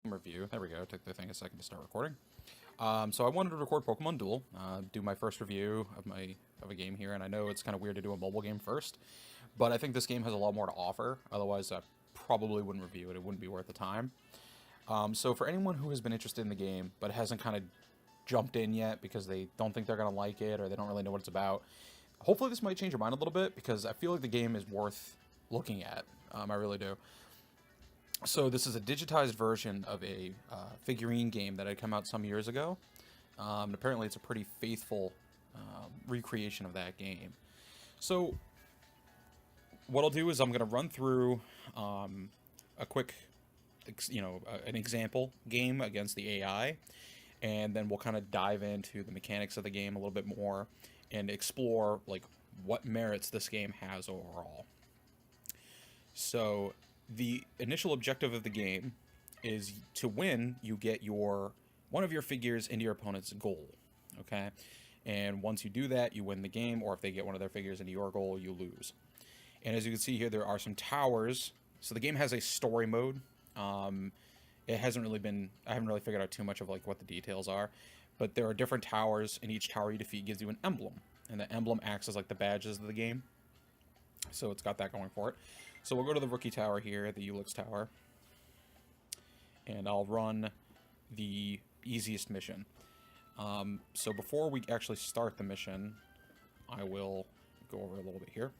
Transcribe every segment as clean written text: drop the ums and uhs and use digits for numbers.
game review. There we go. Took the thing a second to start recording. So I wanted to record Pokemon Duel, do my first review of a game here, and I know it's kind of weird to do a mobile game first, but I think this game has a lot more to offer. Otherwise, I probably wouldn't review it. It wouldn't be worth the time. So for anyone who has been interested in the game but hasn't kind of jumped in yet because they don't think they're gonna like it or they don't really know what it's about, hopefully this might change your mind a little bit because I feel like the game is worth looking at. I really do. So this is a digitized version of a figurine game that had come out some years ago. And apparently it's a pretty faithful recreation of that game. So what I'll do is I'm going to run through a quick, an example game against the AI. And then we'll kind of dive into the mechanics of the game a little bit more and explore like what merits this game has overall. So the initial objective of the game is to win. You get one of your figures into your opponent's goal, okay? And once you do that, you win the game, or if they get one of their figures into your goal, you lose. And as you can see here, there are some towers. So the game has a story mode. It hasn't really been, I haven't really figured out too much of like what the details are, but there are different towers, and each tower you defeat gives you an emblem, and the emblem acts as like the badges of the game. So it's got that going for it. So we'll go to the rookie tower here, the Ulix tower, and I'll run the easiest mission. So before we actually start the mission, I will go over a little bit here.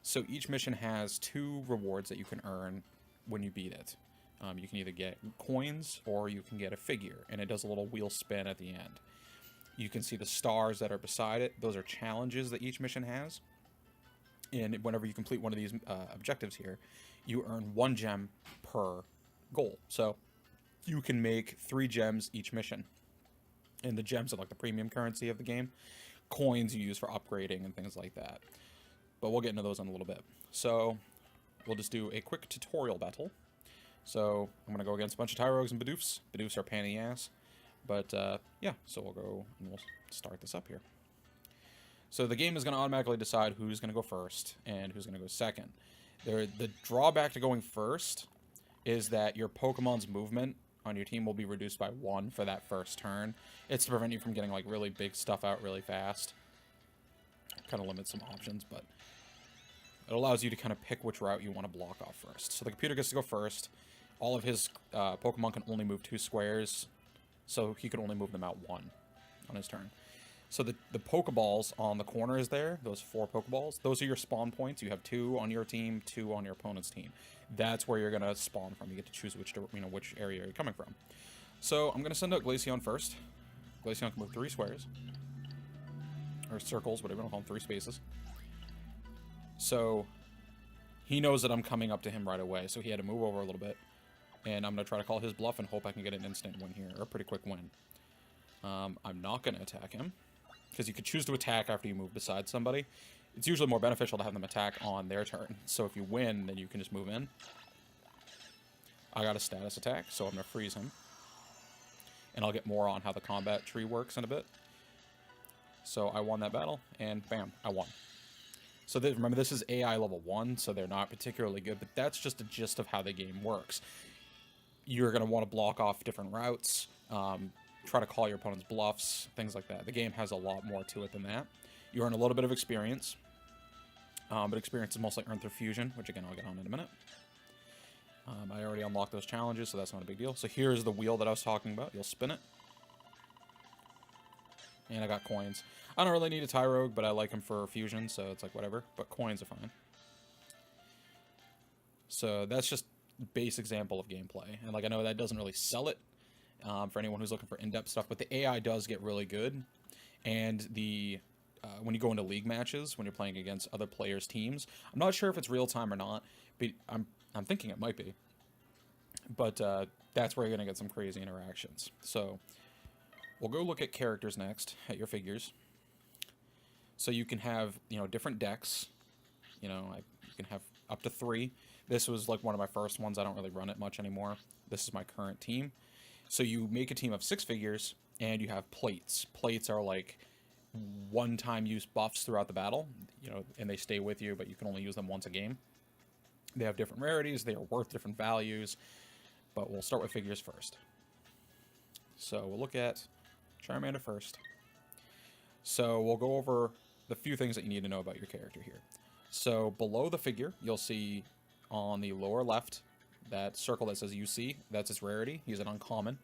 So each mission has 2 rewards that you can earn when you beat it. You can either get coins or you can get a figure, and it does a little wheel spin at the end. You can see the stars that are beside it. Those are challenges that each mission has. And whenever you complete one of these objectives here, you earn 1 gem per goal. So you can make 3 gems each mission. And the gems are like the premium currency of the game. Coins you use for upgrading and things like that. But we'll get into those in a little bit. So we'll just do a quick tutorial battle. So I'm going to go against a bunch of Tyrogues and Bidoofs. Bidoofs are pain in the ass. But yeah, so we'll go and we'll start this up here. So the game is going to automatically decide who's going to go first and who's going to go second. The drawback to going first is that your Pokemon's movement on your team will be reduced by 1 for that first turn. It's to prevent you from getting like really big stuff out really fast. Kind of limits some options, but it allows you to kind of pick which route you want to block off first. So the computer gets to go first. All of his Pokemon can only move 2 squares, so he can only move them out 1 on his turn. So the Pokeballs on the corners there, those 4 Pokeballs, those are your spawn points. You have 2 on your team, 2 on your opponent's team. That's where you're going to spawn from. You get to choose which area you're coming from. So I'm going to send out Glaceon first. Glaceon can move 3 squares. Or circles, whatever you want to call them, 3 spaces. So he knows that I'm coming up to him right away, so he had to move over a little bit. And I'm going to try to call his bluff and hope I can get an instant win here, or a pretty quick win. I'm not going to attack him, because you could choose to attack after you move beside somebody. It's usually more beneficial to have them attack on their turn. So if you win, then you can just move in. I got a status attack, so I'm going to freeze him. And I'll get more on how the combat tree works in a bit. So I won that battle, and bam, I won. So remember, this is AI level 1, so they're not particularly good, but that's just a gist of how the game works. You're going to want to block off different routes, try to call your opponent's bluffs, things like that. The game has a lot more to it than that. You earn a little bit of experience, but experience is mostly earned through fusion, which again I'll get on in a minute. I already unlocked those challenges, so that's not a big deal. So here's the wheel that I was talking about. You'll spin it. And I got coins. I don't really need a Tyrogue, but I like him for fusion, so it's like whatever. But coins are fine. So that's just a base example of gameplay. And like I know that doesn't really sell it for anyone who's looking for in-depth stuff, but the AI does get really good. And when you go into league matches, when you're playing against other players' teams, I'm not sure if it's real time or not, but I'm thinking it might be. But that's where you're going to get some crazy interactions. So we'll go look at characters next, at your figures. So you can have, different decks. You can have up to 3. This was like one of my first ones. I don't really run it much anymore. This is my current team. So you make a team of 6 figures, and you have plates. Plates are like one-time use buffs throughout the battle, and they stay with you, but you can only use them once a game. They have different rarities. They are worth different values. but we'll start with figures first. So we'll look at Charmander first. So we'll go over the few things that you need to know about your character here. So below the figure, you'll see on the lower left that circle that says UC. That's its rarity. He's an uncommon.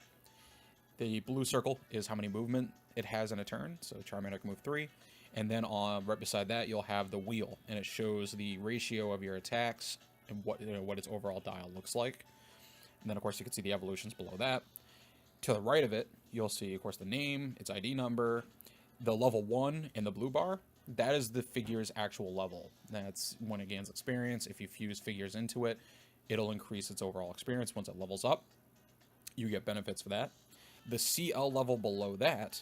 The blue circle is how many movement it has in a turn. So Charmander can move 3. And then right beside that, you'll have the wheel, and it shows the ratio of your attacks and what its overall dial looks like. And then, of course, you can see the evolutions below that. To the right of it, you'll see, of course, the name, its ID number, the level 1 in the blue bar. That is the figure's actual level. That's when it gains experience. If you fuse figures into it, it'll increase its overall experience. Once it levels up, you get benefits for that. The CL level below that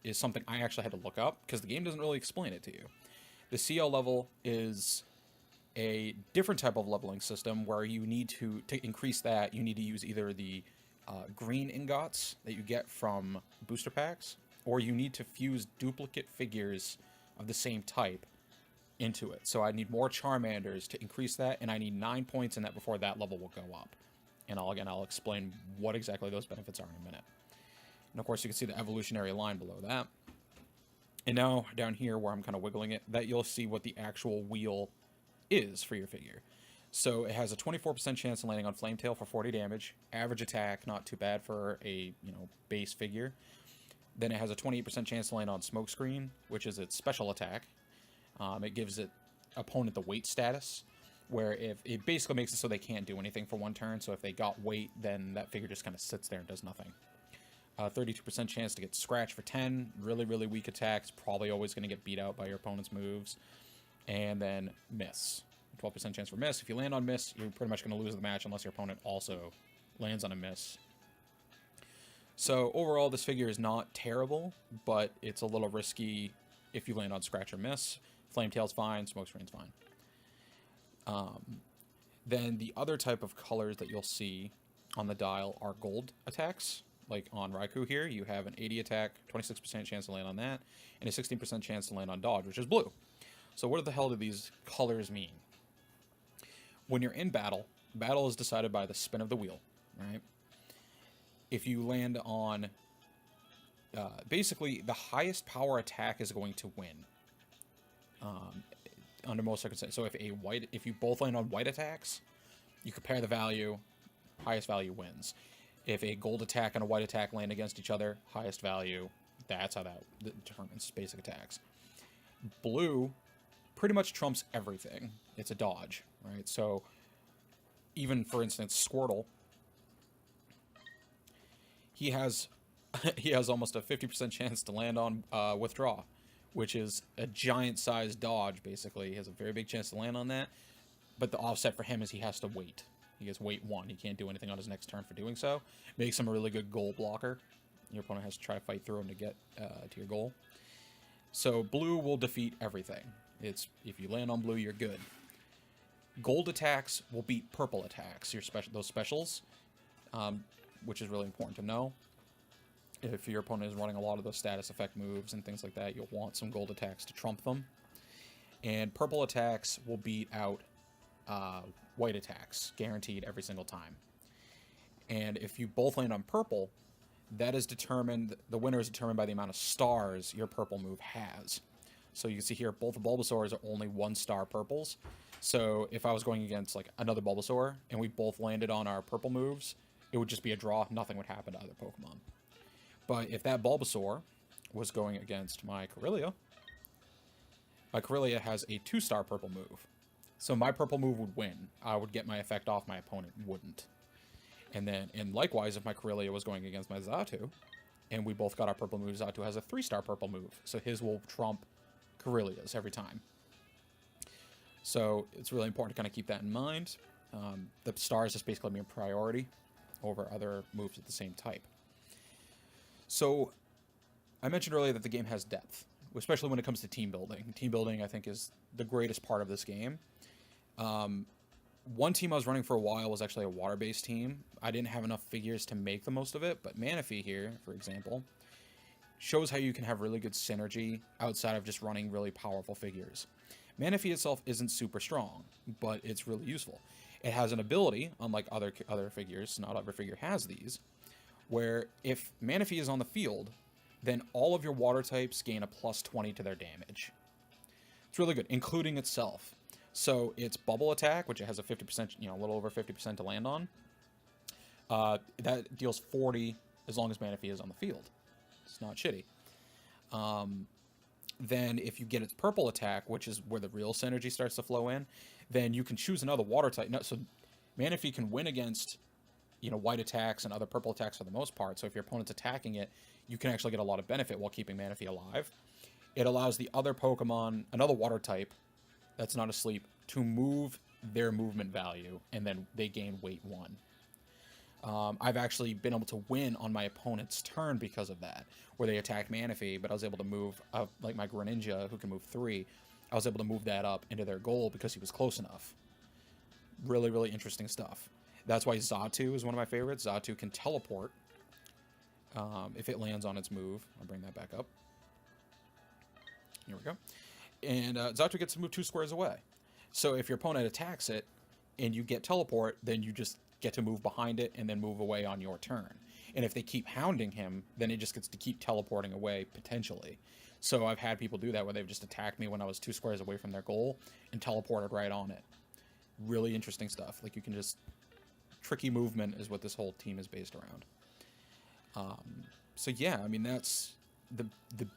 is something I actually had to look up because the game doesn't really explain it to you. The CL level is a different type of leveling system where you need to increase that, you need to use either the green ingots that you get from booster packs, or you need to fuse duplicate figures of the same type into it. So I need more Charmanders to increase that, and I need 9 points in that before that level will go up. And I'll explain what exactly those benefits are in a minute. And of course, you can see the evolutionary line below that. And now, down here where I'm kind of wiggling it, that you'll see what the actual wheel is for your figure. So it has a 24% chance of landing on Flametail for 40 damage. Average attack, not too bad for a, base figure. Then it has a 28% chance to land on Smokescreen, which is its special attack. It gives it opponent the weight status, where if it basically makes it so they can't do anything for one turn. So if they got weight, then that figure just kind of sits there and does nothing. 32% chance to get Scratch for 10. Really, really weak attacks. Probably always going to get beat out by your opponent's moves. And then Miss. 12% chance for Miss. If you land on Miss, you're pretty much going to lose the match unless your opponent also lands on a Miss. So overall, this figure is not terrible, but it's a little risky if you land on Scratch or Miss. Flametail's fine. Smokescreen's fine. Then the other type of colors that you'll see on the dial are gold attacks. Like on Raikou here, you have an 80 attack, 26% chance to land on that, and a 16% chance to land on dodge, which is blue. So what the hell do these colors mean? When you're in battle, battle is decided by the spin of the wheel, right? If you land on... basically, the highest power attack is going to win. Under most circumstances. So if you both land on white attacks, you compare the value, highest value wins. If a gold attack and a white attack land against each other, highest value, that's how that determines basic attacks. Blue pretty much trumps everything. It's a dodge, right? So even, for instance, Squirtle, he has almost a 50% chance to land on Withdraw, which is a giant-sized dodge, basically. He has a very big chance to land on that, but the offset for him is he has to wait. He gets wait 1. He can't do anything on his next turn for doing so. Makes him a really good goal blocker. Your opponent has to try to fight through him to get to your goal. So blue will defeat everything. If you land on blue, you're good. Gold attacks will beat purple attacks, those specials, which is really important to know. If your opponent is running a lot of those status effect moves and things like that, you'll want some gold attacks to trump them. And purple attacks will beat out white attacks, guaranteed every single time. And if you both land on purple, that is determined, the winner is determined by the amount of stars your purple move has. So you can see here, both Bulbasaurs are only 1-star purples. So if I was going against like another Bulbasaur and we both landed on our purple moves, it would just be a draw. Nothing would happen to either Pokemon. But if that Bulbasaur was going against my Corellia has a 2-star purple move. So my purple move would win. I would get my effect off, my opponent wouldn't. And likewise, if my Corellia was going against my Xatu, and we both got our purple move, Xatu has a 3-star purple move. So his will trump Corellia's every time. So it's really important to kind of keep that in mind. The stars just basically mean priority over other moves of the same type. So I mentioned earlier that the game has depth, especially when it comes to team building. Team building, I think, is the greatest part of this game. One team I was running for a while was actually a water-based team. I didn't have enough figures to make the most of it, but Manaphy here, for example, shows how you can have really good synergy outside of just running really powerful figures. Manaphy itself isn't super strong, but it's really useful. It has an ability, unlike other figures, not every figure has these, where if Manaphy is on the field, then all of your water types gain a plus 20 to their damage. It's really good, including itself. So its bubble attack, which it has a 50%, a little over 50% to land on, that deals 40 as long as Manaphy is on the field. It's not shitty. Then if you get its purple attack, which is where the real synergy starts to flow in, then you can choose another water type. No, so Manaphy can win against, white attacks and other purple attacks for the most part. So if your opponent's attacking it, you can actually get a lot of benefit while keeping Manaphy alive. It allows the other Pokemon, another water type that's not asleep, to move their movement value, and then they gain weight 1. I've actually been able to win on my opponent's turn because of that, where they attack Manaphy, but I was able to move, like my Greninja, who can move 3, I was able to move that up into their goal because he was close enough. Really, really interesting stuff. That's why Xatu is one of my favorites. Xatu can teleport if it lands on its move. I'll bring that back up. Here we go. And Xatu gets to move 2 squares away. So if your opponent attacks it and you get teleport, then you just get to move behind it and then move away on your turn. And if they keep hounding him, then it just gets to keep teleporting away, potentially. So I've had people do that where they've just attacked me when I was 2 squares away from their goal and teleported right on it. Really interesting stuff. Like, you can just... Tricky movement is what this whole team is based around. So yeah, I mean, that's the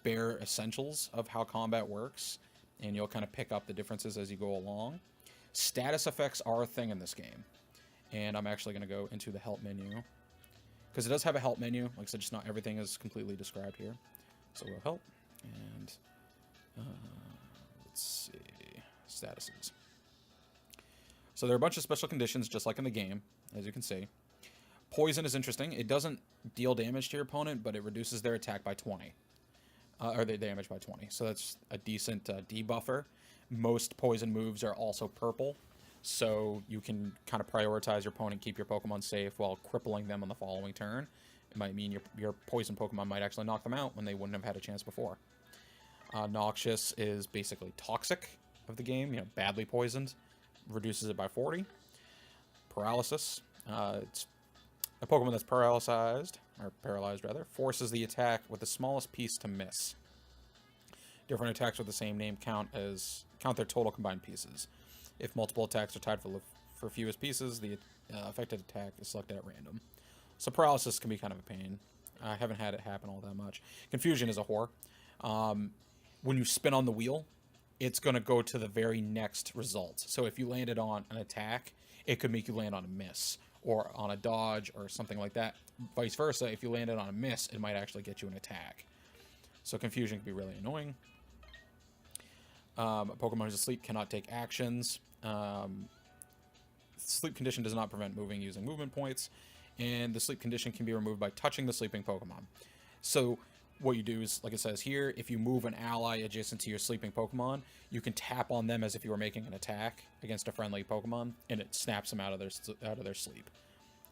bare essentials of how combat works, and you'll kind of pick up the differences as you go along. Status effects are a thing in this game, and I'm actually going to go into the help menu, because it does have a help menu. Like I said, just not everything is completely described here. So we'll help, and let's see, statuses. So there are a bunch of special conditions, just like in the game, as you can see. Poison is interesting. It doesn't deal damage to your opponent, but it reduces their attack by 20. Or their damage by 20. So that's a decent debuffer. Most poison moves are also purple, so you can kind of prioritize your opponent, keep your Pokemon safe while crippling them on the following turn. It might mean your poison Pokemon might actually knock them out when they wouldn't have had a chance before. Noxious is basically toxic of the game, badly poisoned. Reduces it by 40. Paralysis. It's a Pokemon that's paralyzed, forces the attack with the smallest piece to miss. Different attacks with the same name count their total combined pieces. If multiple attacks are tied for fewest pieces, the affected attack is selected at random. So paralysis can be kind of a pain. I haven't had it happen all that much. Confusion is a whore. When you spin on the wheel, it's going to go to the very next result. So if you landed on an attack, it could make you land on a miss, or on a dodge, or something like that. Vice versa, if you landed on a miss, it might actually get you an attack. So confusion can be really annoying. A Pokemon who's asleep cannot take actions. Sleep condition does not prevent moving using movement points, and the sleep condition can be removed by touching the sleeping Pokemon. So what you do is, like it says here, if you move an ally adjacent to your sleeping Pokemon, you can tap on them as if you were making an attack against a friendly Pokemon, and it snaps them out of their sleep.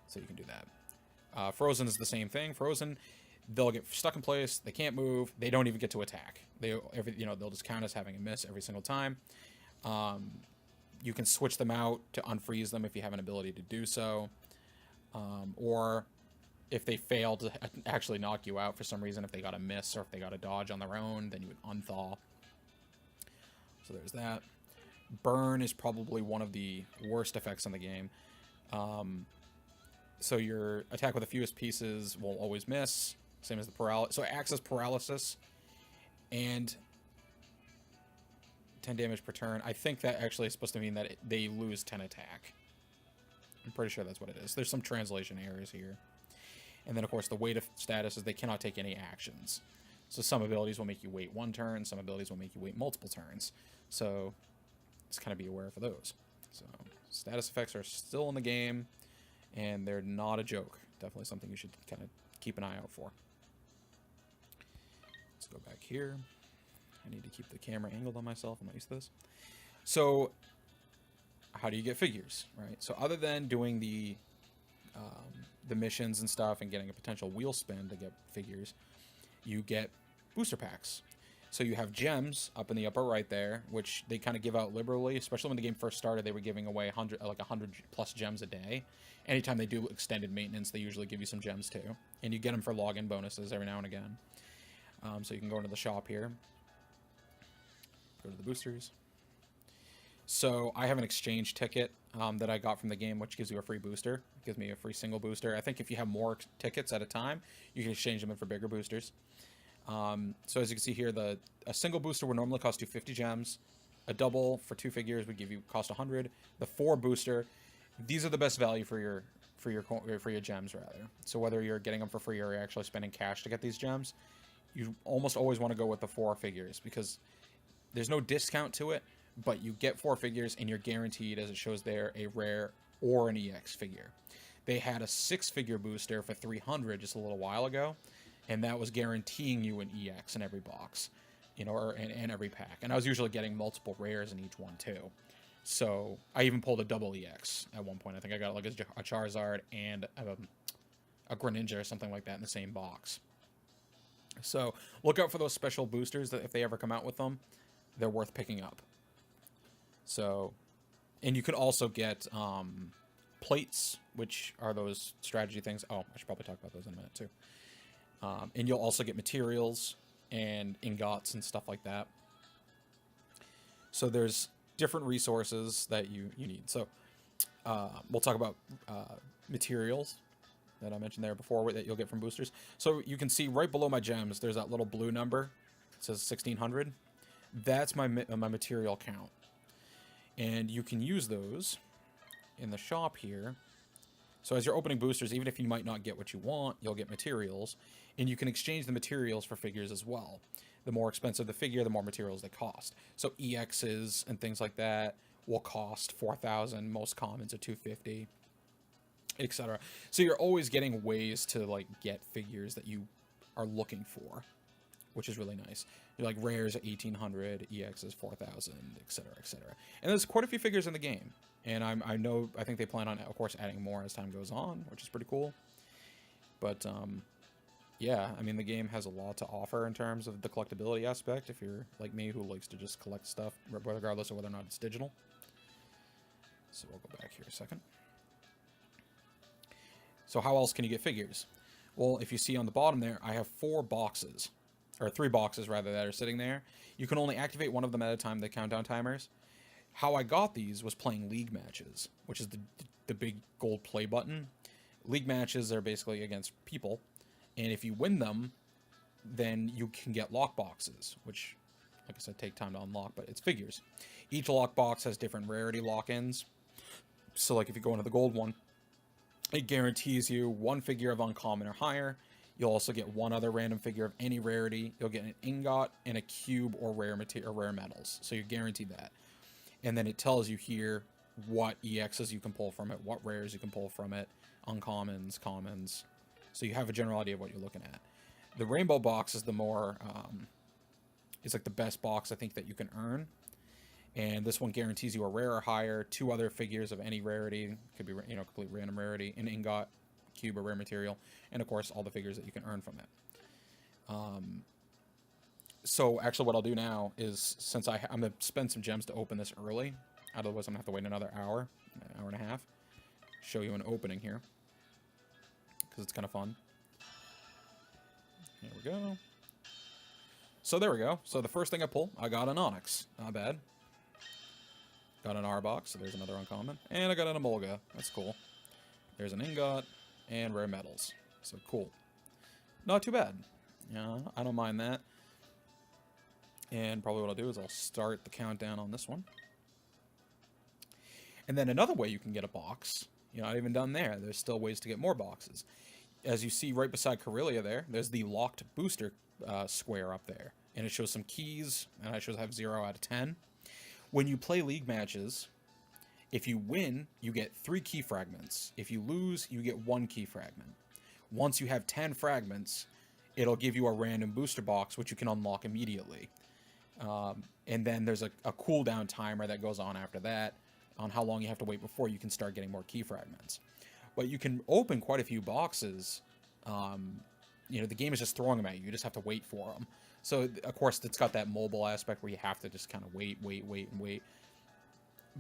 So you can do that. Frozen is the same thing. Frozen, they'll get stuck in place. They can't move. They don't even get to attack. They'll just count as having a miss every single time. You can switch them out to unfreeze them if you have an ability to do so, or if they fail to actually knock you out for some reason, if they got a miss or if they got a dodge on their own, then you would unthaw. So there's that. Burn is probably one of the worst effects in the game. So your attack with the fewest pieces will always miss, same as the paralysis. So it acts as paralysis, and 10 damage per turn. I think that actually is supposed to mean that they lose 10 attack. I'm pretty sure that's what it is. There's some translation errors here. And then, of course, the weight of status is they cannot take any actions. So some abilities will make you wait 1 turn. Some abilities will make you wait multiple turns. So just kind of be aware for those. So status effects are still in the game, and they're not a joke. Definitely something you should kind of keep an eye out for. Let's go back here. I need to keep the camera angled on myself. I'm not used to this. So how do you get figures, right? So other than doing the missions and stuff and getting a potential wheel spin to get figures, you get booster packs. So you have gems up in the upper right there, which they kind of give out liberally, especially when the game first started. They were giving away 100 plus gems a day. Anytime they do extended maintenance, they usually give you some gems too, and you get them for login bonuses every now and again. So you can go into the shop here, go to the boosters. So I have an exchange ticket that I got from the game, which gives you a free booster. It gives me a free single booster. I think if you have more tickets at a time, you can exchange them in for bigger boosters. So as you can see here, a single booster would normally cost you 50 gems. A double for 2 figures would cost 100. The 4 booster, these are the best value for your gems rather. So whether you're getting them for free or you're actually spending cash to get these gems, you almost always want to go with the 4 figures because there's no discount to it, but you get 4 figures and you're guaranteed, as it shows there, a rare or an EX figure. They had a 6-figure booster for 300 just a little while ago, and that was guaranteeing you an EX in every box, or in every pack. And I was usually getting multiple rares in each one too. So I even pulled a double EX at one point. I think I got like a Charizard and a Greninja or something like that in the same box. So look out for those special boosters that if they ever come out with them, they're worth picking up. So, and you can also get plates, which are those strategy things. Oh, I should probably talk about those in a minute too. And you'll also get materials and ingots and stuff like that. So there's different resources that you need. So we'll talk about materials that I mentioned there before that you'll get from boosters. So you can see right below my gems, there's that little blue number. It says 1600. That's my material count. And you can use those in the shop here. So as you're opening boosters, even if you might not get what you want, you'll get materials. And you can exchange the materials for figures as well. The more expensive the figure, the more materials they cost. So EXs and things like that will cost 4,000. Most commons are 250, etc. So you're always getting ways to like get figures that you are looking for, which is really nice. You're like rares at 1,800, EXs 4,000, etc., etc. And there's quite a few figures in the game. And I think they plan on, of course, adding more as time goes on, which is pretty cool. But yeah, I mean, the game has a lot to offer in terms of the collectability aspect, if you're like me, who likes to just collect stuff, regardless of whether or not it's digital. So we'll go back here a second. So how else can you get figures? Well, if you see on the bottom there, I have 4 boxes, or 3 boxes rather, that are sitting there. You can only activate one of them at a time, the countdown timers. How I got these was playing league matches, which is the big gold play button. League matches are basically against people. And if you win them, then you can get lock boxes, which, like I said, take time to unlock, but it's figures. Each lock box has different rarity lock-ins. So, like, if you go into the gold one, it guarantees you 1 figure of uncommon or higher. You'll also get 1 other random figure of any rarity. You'll get an ingot and a cube or rare metals. So you're guaranteed that. And then it tells you here what EXs you can pull from it, what rares you can pull from it, uncommons, commons. So you have a general idea of what you're looking at. The rainbow box is the more, it's like the best box I think that you can earn. And this one guarantees you a rare or higher, 2 other figures of any rarity, could be, complete random rarity, an ingot, cube, or rare material, and of course all the figures that you can earn from it. So actually what I'll do now is, since I'm going to spend some gems to open this early, otherwise I'm going to have to wait another hour and a half, show you an opening here, because it's kind of fun. Here we go. So there we go. So the first thing I pull, I got an Onyx. Not bad. Got an R-Box, so there's another uncommon. And I got an Emolga. That's cool. There's an ingot and rare metals. So cool. Not too bad. Yeah, I don't mind that. And probably what I'll do is I'll start the countdown on this one. And then another way you can get a box, you're not even done there. There's still ways to get more boxes. As you see right beside Corellia there's the locked booster square up there. And it shows some keys, and it shows I have 0 out of 10. When you play league matches, if you win, you get 3 key fragments. If you lose, you get 1 key fragment. Once you have 10 fragments, it'll give you a random booster box, which you can unlock immediately. And then there's a cooldown timer that goes on after that, on how long you have to wait before you can start getting more key fragments. But you can open quite a few boxes. The game is just throwing them at you. You just have to wait for them. So, of course, it's got that mobile aspect where you have to just kind of wait, wait, wait, and wait.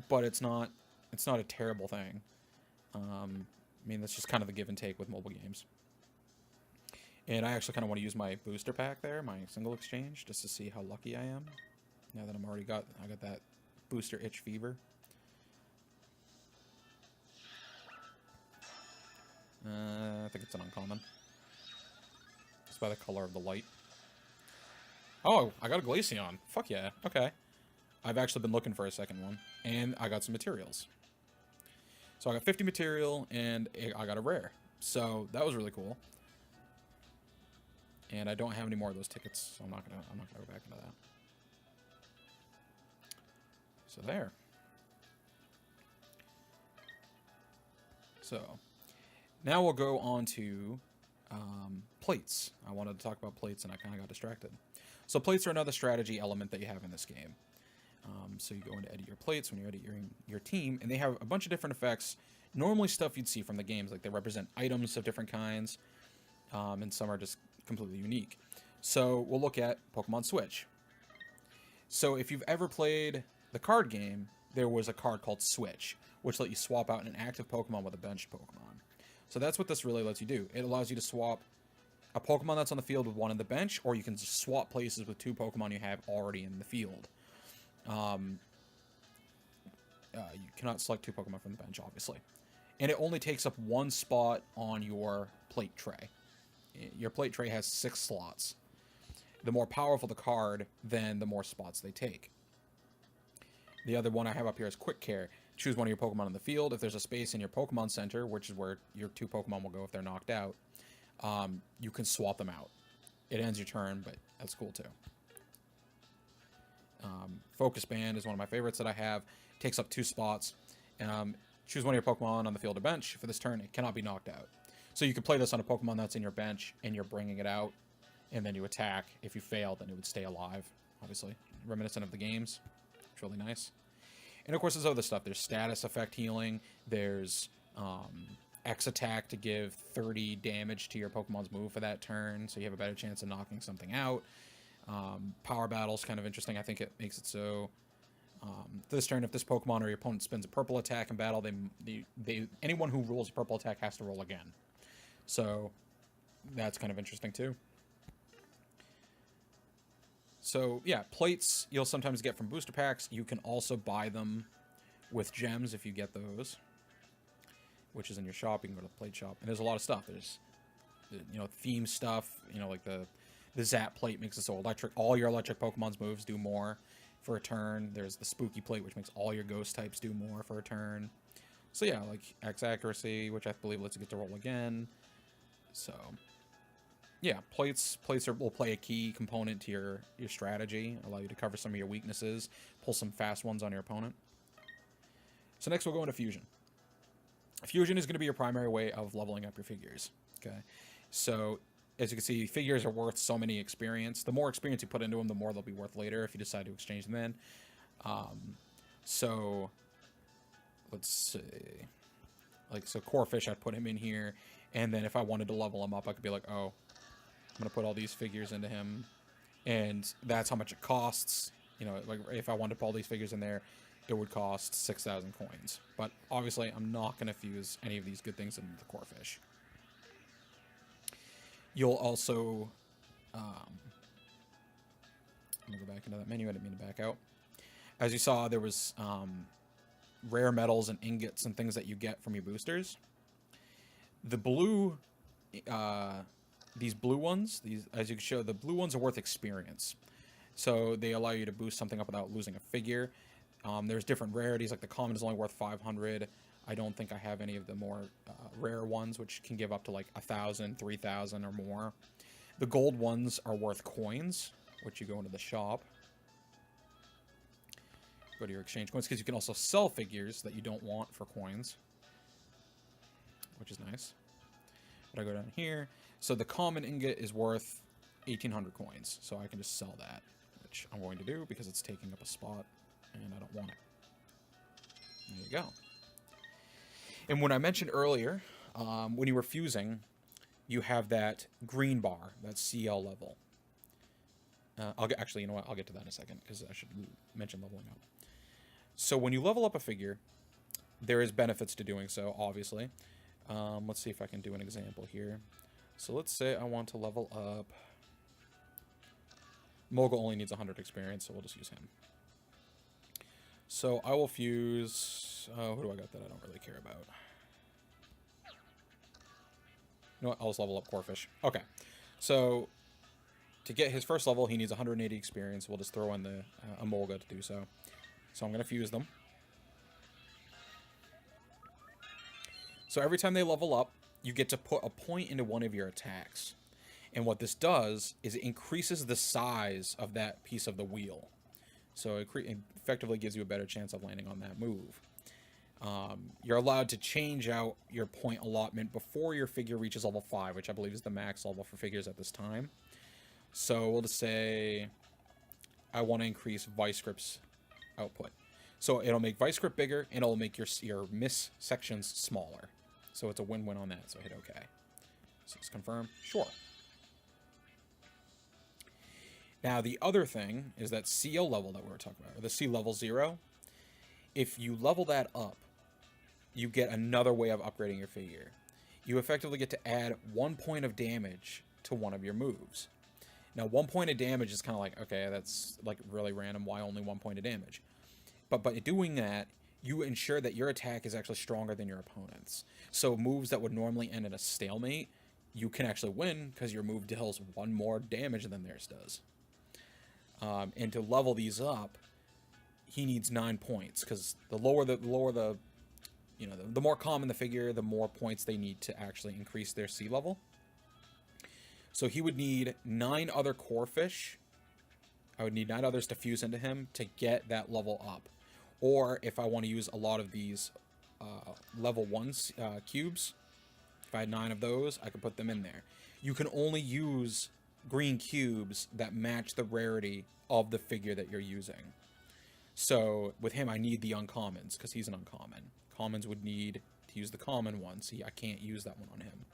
But it's not a terrible thing. I mean, that's just kind of the give and take with mobile games. And I actually kind of want to use my booster pack there, my single exchange, just to see how lucky I am. Now that I got that booster itch fever. I think it's an uncommon. Just by the color of the light. Oh, I got a Glaceon. Fuck yeah. Okay. I've actually been looking for a second one. And I got some materials. So I got 50 material, and I got a rare. So that was really cool. And I don't have any more of those tickets, so I'm not gonna go back into that. So there. So now we'll go on to plates. I wanted to talk about plates, and I kind of got distracted. So plates are another strategy element that you have in this game. So you go into edit your plates when you're editing your team, and they have a bunch of different effects. Normally stuff you'd see from the games, like they represent items of different kinds, and some are just completely unique. So we'll look at Pokemon Switch. So if you've ever played the card game, there was a card called Switch, which let you swap out an active Pokemon with a bench Pokemon. So that's what this really lets you do. It allows you to swap a Pokemon that's on the field with one in the bench, or you can just swap places with two Pokemon you have already in the field. You cannot select two Pokemon from the bench, obviously. And it only takes up one spot on your plate tray. Your plate tray has 6 slots. The more powerful the card, then the more spots they take. The other one I have up here is Quick Care. Choose one of your Pokemon in the field. If there's a space in your Pokemon Center, which is where your 2 Pokemon will go if they're knocked out, you can swap them out. It ends your turn, but that's cool too. Focus Band is one of my favorites that I have. Takes up 2 spots. Choose one of your Pokemon on the field or bench. For this turn, it cannot be knocked out. So you could play this on a Pokemon that's in your bench, and you're bringing it out, and then you attack. If you fail, then it would stay alive, obviously. Reminiscent of the games. It's really nice. And of course, there's other stuff. There's status effect healing. There's X attack to give 30 damage to your Pokemon's move for that turn, so you have a better chance of knocking something out. Power Battle's kind of interesting. I think it makes it so this turn, if this Pokemon or your opponent spins a purple attack in battle, anyone who rolls a purple attack has to roll again. So that's kind of interesting too. So yeah, plates you'll sometimes get from booster packs. You can also buy them with gems if you get those, which is in your shop. You can go to the plate shop, and there's a lot of stuff. There's theme stuff. Like the Zap plate makes it so all your electric Pokemon's moves do more for a turn. There's the Spooky plate, which makes all your ghost types do more for a turn. So yeah, like X accuracy, which I believe lets you get to roll again. So yeah, plates will play a key component to your strategy, allow you to cover some of your weaknesses, pull some fast ones on your opponent. So next we'll go into Fusion. Fusion is going to be your primary way of leveling up your figures. Okay, so as you can see, figures are worth so many experience. The more experience you put into them, the more they'll be worth later if you decide to exchange them in. So let's see. So Corphish, I'd put him in here. And then if I wanted to level him up, I could be like, oh, I'm going to put all these figures into him. And that's how much it costs. Like if I wanted to put all these figures in there, it would cost 6,000 coins. But obviously, I'm not going to fuse any of these good things into the Corphish. You'll also, I'm going to go back into that menu. I didn't mean to back out. As you saw, there was rare metals and ingots and things that you get from your boosters. The blue, these blue ones, as you can show, the blue ones are worth experience. So they allow you to boost something up without losing a figure. There's different rarities, like the common is only worth 500. I don't think I have any of the more rare ones, which can give up to like 1,000, 3,000 or more. The gold ones are worth coins, which you go into the shop. Go to your exchange coins, because you can also sell figures that you don't want for coins, which is nice. But I go down here. So the common ingot is worth 1,800 coins, so I can just sell that, which I'm going to do because it's taking up a spot, and I don't want it. There you go. And when I mentioned earlier, when you were fusing, you have that green bar, that CL level. Actually, you know what? I'll get to that in a second because I should mention leveling up. So when you level up a figure, there is benefits to doing so, obviously. Let's see if I can do an example here. So let's say I want to level up. Mogul only needs 100 experience, so we'll just use him. So I will fuse... who do I got that I don't really care about? You know what? I'll just level up Corfish. Okay. So to get his first level, he needs 180 experience. We'll just throw in the Emolga to do so. So I'm going to fuse them. So every time they level up, you get to put a point into one of your attacks. And what this does is it increases the size of that piece of the wheel. So it effectively gives you a better chance of landing on that move. You're allowed to change out your point allotment before your figure reaches level 5, which I believe is the max level for figures at this time. So we'll just say I want to increase Vice Grip's output. So it'll make Vice Grip bigger, and it'll make your miss sections smaller. So it's a win-win on that, so hit OK. So let's confirm. Sure. Now, the other thing is that CO level that we were talking about, or the C level 0, if you level that up, you get another way of upgrading your figure. You effectively get to add 1 point of damage to one of your moves. Now, 1 point of damage is kind of like, okay, that's like really random. Why only 1 point of damage? But by doing that, you ensure that your attack is actually stronger than your opponent's. So moves that would normally end in a stalemate, you can actually win because your move deals 1 more damage than theirs does. And to level these up, he needs 9 points because the more common the figure, the more points they need to actually increase their C level. So he would need 9 other Corfish. I would need 9 others to fuse into him to get that level up. Or if I want to use a lot of these level 1 cubes, if I had 9 of those, I could put them in there. You can only use green cubes that match the rarity of the figure that you're using. So with him, I need the uncommons because he's an uncommon. Commons would need to use the common one. See, I can't use that one on him.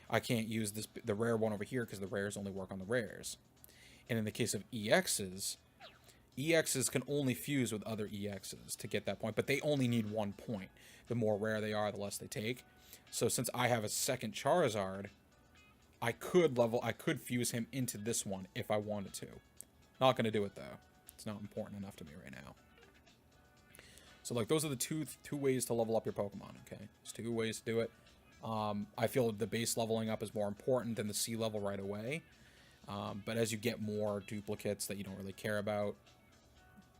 I can't use the rare one over here because the rares only work on the rares. And in the case of EXs can only fuse with other EXs to get that point, but they only need 1 point. The more rare they are, the less they take. So since I have a second Charizard, I could fuse him into this one if I wanted to. Not going to do it, though. It's not important enough to me right now. So, like, those are the two ways to level up your Pokemon, okay? There's 2 ways to do it. I feel the base leveling up is more important than the C level right away. But as you get more duplicates that you don't really care about,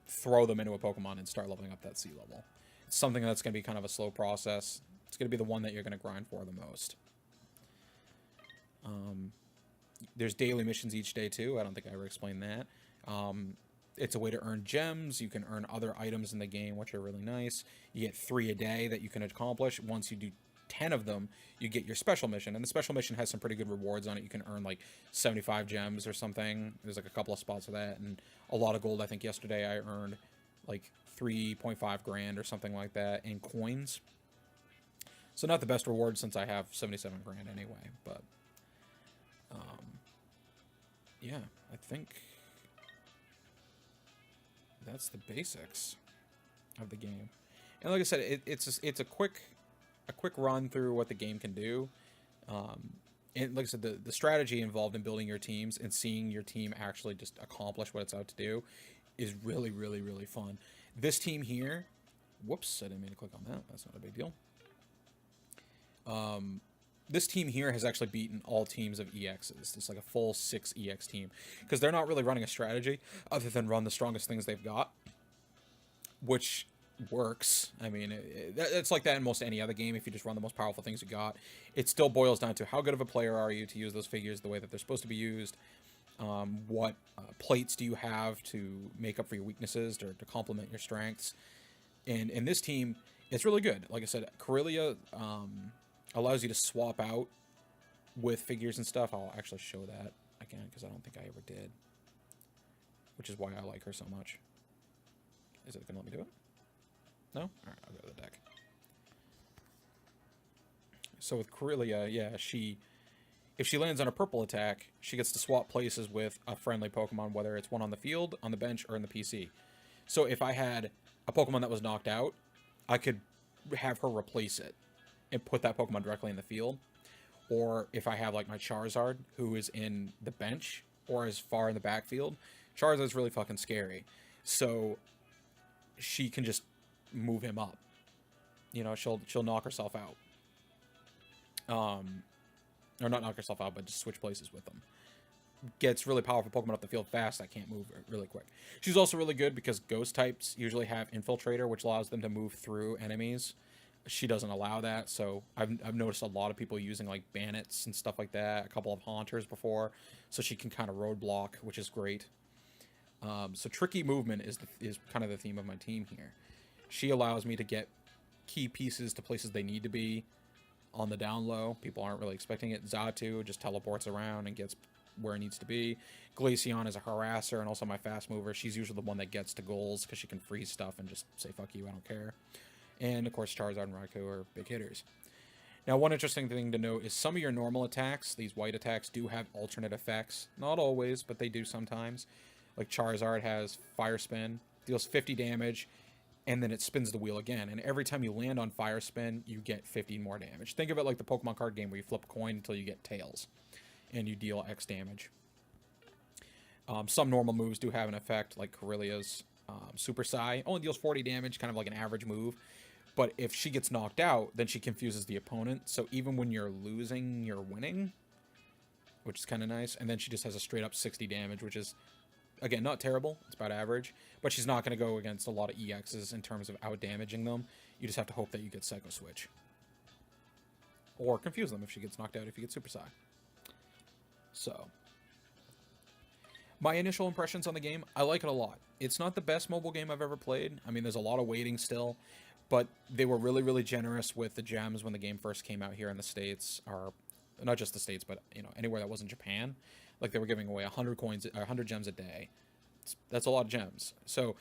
throw them into a Pokemon and start leveling up that C level. It's something that's going to be kind of a slow process. It's going to be the one that you're going to grind for the most. There's daily missions each day, too. I don't think I ever explained that. It's a way to earn gems. You can earn other items in the game, which are really nice. You get 3 a day that you can accomplish. Once you do 10 of them, you get your special mission. And the special mission has some pretty good rewards on it. You can earn like 75 gems or something. There's like a couple of spots for that. And a lot of gold. I think yesterday I earned like 3.5 grand or something like that in coins. So not the best reward since I have 77 grand anyway. But yeah, I think that's the basics of the game. And like I said, it's a quick run through what the game can do. And like I said, the strategy involved in building your teams and seeing your team actually just accomplish what it's out to do is really, really, really fun. This team here, whoops, I didn't mean to click on that. That's not a big deal. This team here has actually beaten all teams of EXs. It's like a full 6 EX team. Because they're not really running a strategy other than run the strongest things they've got. Which works. I mean, it's like that in most any other game. If you just run the most powerful things you got, it still boils down to how good of a player are you to use those figures the way that they're supposed to be used. What plates do you have to make up for your weaknesses or to complement your strengths? And in this team, it's really good. Like I said, Corellia allows you to swap out with figures and stuff. I'll actually show that again because I don't think I ever did. Which is why I like her so much. Is it going to let me do it? No? Alright, I'll go to the deck. So with Corellia, yeah, If she lands on a purple attack, she gets to swap places with a friendly Pokemon, whether it's one on the field, on the bench, or in the PC. So if I had a Pokemon that was knocked out, I could have her replace it and put that Pokemon directly in the field. Or if I have like my Charizard, who is in the bench or as far in the backfield, Charizard's really fucking scary. So she can just move him up. You know, she'll knock herself out. Or not knock herself out, but just switch places with them. Gets really powerful Pokemon up the field fast that can't move really quick. She's also really good because ghost types usually have Infiltrator, which allows them to move through enemies. She doesn't allow that, so I've noticed a lot of people using like Bandits and stuff like that, a couple of Haunters before, so she can kind of roadblock, which is great. So tricky movement is kind of the theme of my team here. She allows me to get key pieces to places they need to be on the down low. People aren't really expecting it. Xatu just teleports around and gets where it needs to be. Glaceon is a harasser and also my fast mover. She's usually the one that gets to goals because she can freeze stuff and just say, fuck you, I don't care. And, of course, Charizard and Raikou are big hitters. Now, one interesting thing to note is some of your normal attacks, these white attacks, do have alternate effects. Not always, but they do sometimes. Like Charizard has Fire Spin, deals 50 damage, and then it spins the wheel again. And every time you land on Fire Spin, you get 50 more damage. Think of it like the Pokemon card game where you flip a coin until you get tails, and you deal X damage. Some normal moves do have an effect, like Corellia's Super Psy. Only deals 40 damage, kind of like an average move. But if she gets knocked out, then she confuses the opponent. So even when you're losing, you're winning, which is kind of nice. And then she just has a straight up 60 damage, which is, again, not terrible. It's about average. But she's not going to go against a lot of EXs in terms of out-damaging them. You just have to hope that you get Psycho Switch. Or confuse them if she gets knocked out if you get Super Psy. So, my initial impressions on the game, I like it a lot. It's not the best mobile game I've ever played. I mean, there's a lot of waiting still. But they were really, really generous with the gems when the game first came out here in the States, or not just the States, but you know anywhere that wasn't Japan. Like they were giving away 100 coins, 100 gems a day. That's a lot of gems. So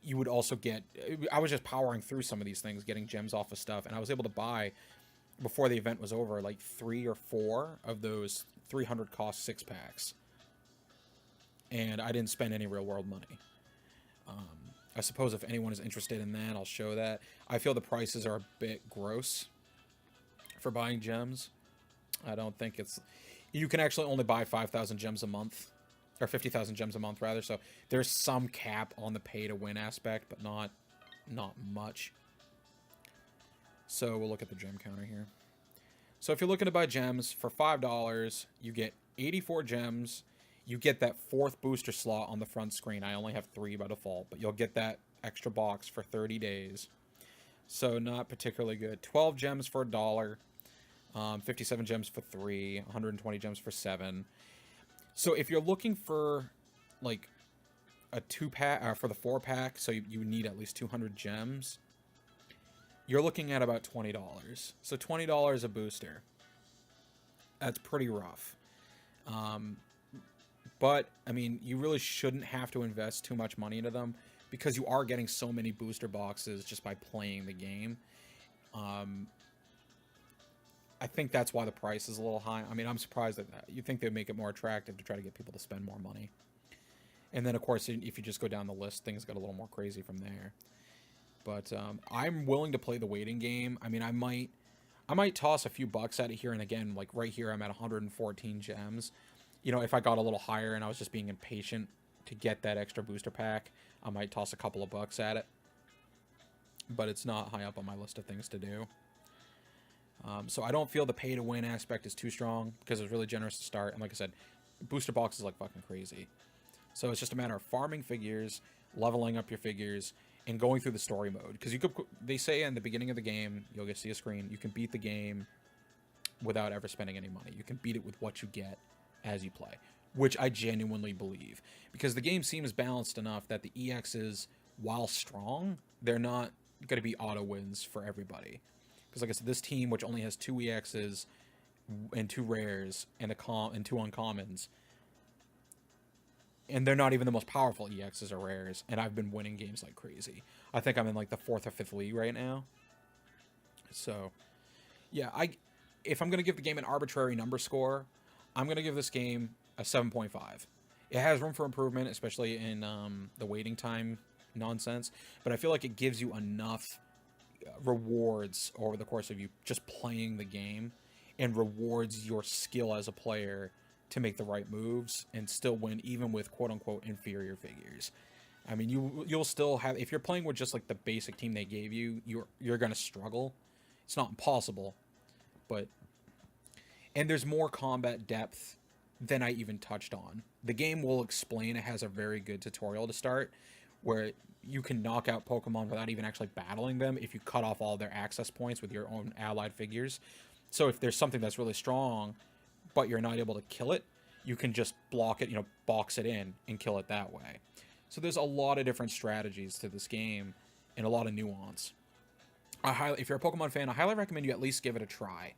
you would also get. I was just powering through some of these things, getting gems off of stuff, and I was able to buy before the event was over, like 3 or 4 of those 300 cost 6-packs, and I didn't spend any real world money. I suppose if anyone is interested in that, I'll show that. I feel the prices are a bit gross for buying gems. I don't think it's... You can actually only buy 5,000 gems a month. Or 50,000 gems a month, rather. So there's some cap on the pay-to-win aspect, but not much. So we'll look at the gem counter here. So if you're looking to buy gems for $5, you get 84 gems. You get that 4th booster slot on the front screen. I only have 3 by default, but you'll get that extra box for 30 days. So not particularly good. 12 gems for $1, 57 gems for 3, 120 gems for 7. So if you're looking for like a 2-pack, for the 4-pack, so you need at least 200 gems, you're looking at about $20. So $20 a booster. That's pretty rough. But, I mean, you really shouldn't have to invest too much money into them because you are getting so many booster boxes just by playing the game. I think that's why the price is a little high. I mean, I'm surprised at that. You'd think they'd make it more attractive to try to get people to spend more money. And then, of course, if you just go down the list, things get a little more crazy from there. But I'm willing to play the waiting game. I mean, I might toss a few bucks at it here and again. Like right here, I'm at 114 gems. You know, if I got a little higher and I was just being impatient to get that extra booster pack, I might toss a couple of bucks at it. But it's not high up on my list of things to do. So I don't feel the pay-to-win aspect is too strong because it was really generous to start. And like I said, booster box is like fucking crazy. So it's just a matter of farming figures, leveling up your figures, and going through the story mode. Because they say in the beginning of the game, you'll get to see a screen, you can beat the game without ever spending any money. You can beat it with what you get as you play, which I genuinely believe. Because the game seems balanced enough that the EXs, while strong, they're not going to be auto wins for everybody. Because like I said, this team, which only has 2 EXs and 2 rares and 2 uncommons, and they're not even the most powerful EXs or rares, and I've been winning games like crazy. I think I'm in like the 4th or 5th league right now. So, yeah, if I'm going to give the game an arbitrary number score, I'm going to give this game a 7.5. It has room for improvement, especially in the waiting time nonsense, but I feel like it gives you enough rewards over the course of you just playing the game, and rewards your skill as a player to make the right moves and still win, even with quote-unquote inferior figures. I mean, you'll still have, if you're playing with just like the basic team they gave you, you're going to struggle. It's not impossible, but... And there's more combat depth than I even touched on. The game will explain, it has a very good tutorial to start, where you can knock out Pokemon without even actually battling them if you cut off all their access points with your own allied figures. So if there's something that's really strong, but you're not able to kill it, you can just block it, box it in and kill it that way. So there's a lot of different strategies to this game and a lot of nuance. If you're a Pokemon fan, I highly recommend you at least give it a try,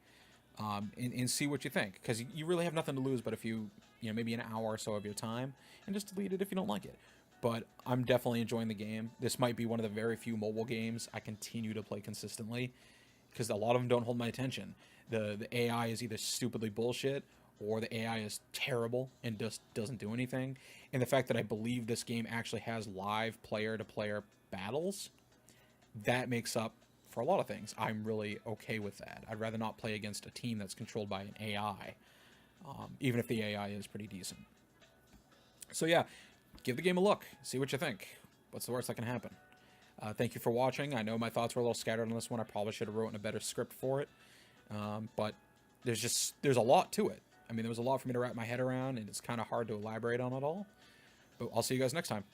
and see what you think, because you really have nothing to lose but if maybe an hour or so of your time, and just delete it if you don't like it. But I'm definitely enjoying the game. This might be one of the very few mobile games I continue to play consistently, because a lot of them don't hold my attention. The AI is either stupidly bullshit, or the AI is terrible and just doesn't do anything. And the fact that I believe this game actually has live player-to-player battles, that makes up for a lot of things. I'm really okay with that. I'd rather not play against a team that's controlled by an AI, even if the AI is pretty decent. So yeah, give the game a look. See what you think. What's the worst that can happen? Thank you for watching. I know my thoughts were a little scattered on this one. I probably should have written a better script for it. But there's a lot to it. I mean, there was a lot for me to wrap my head around, and it's kind of hard to elaborate on it all. But I'll see you guys next time.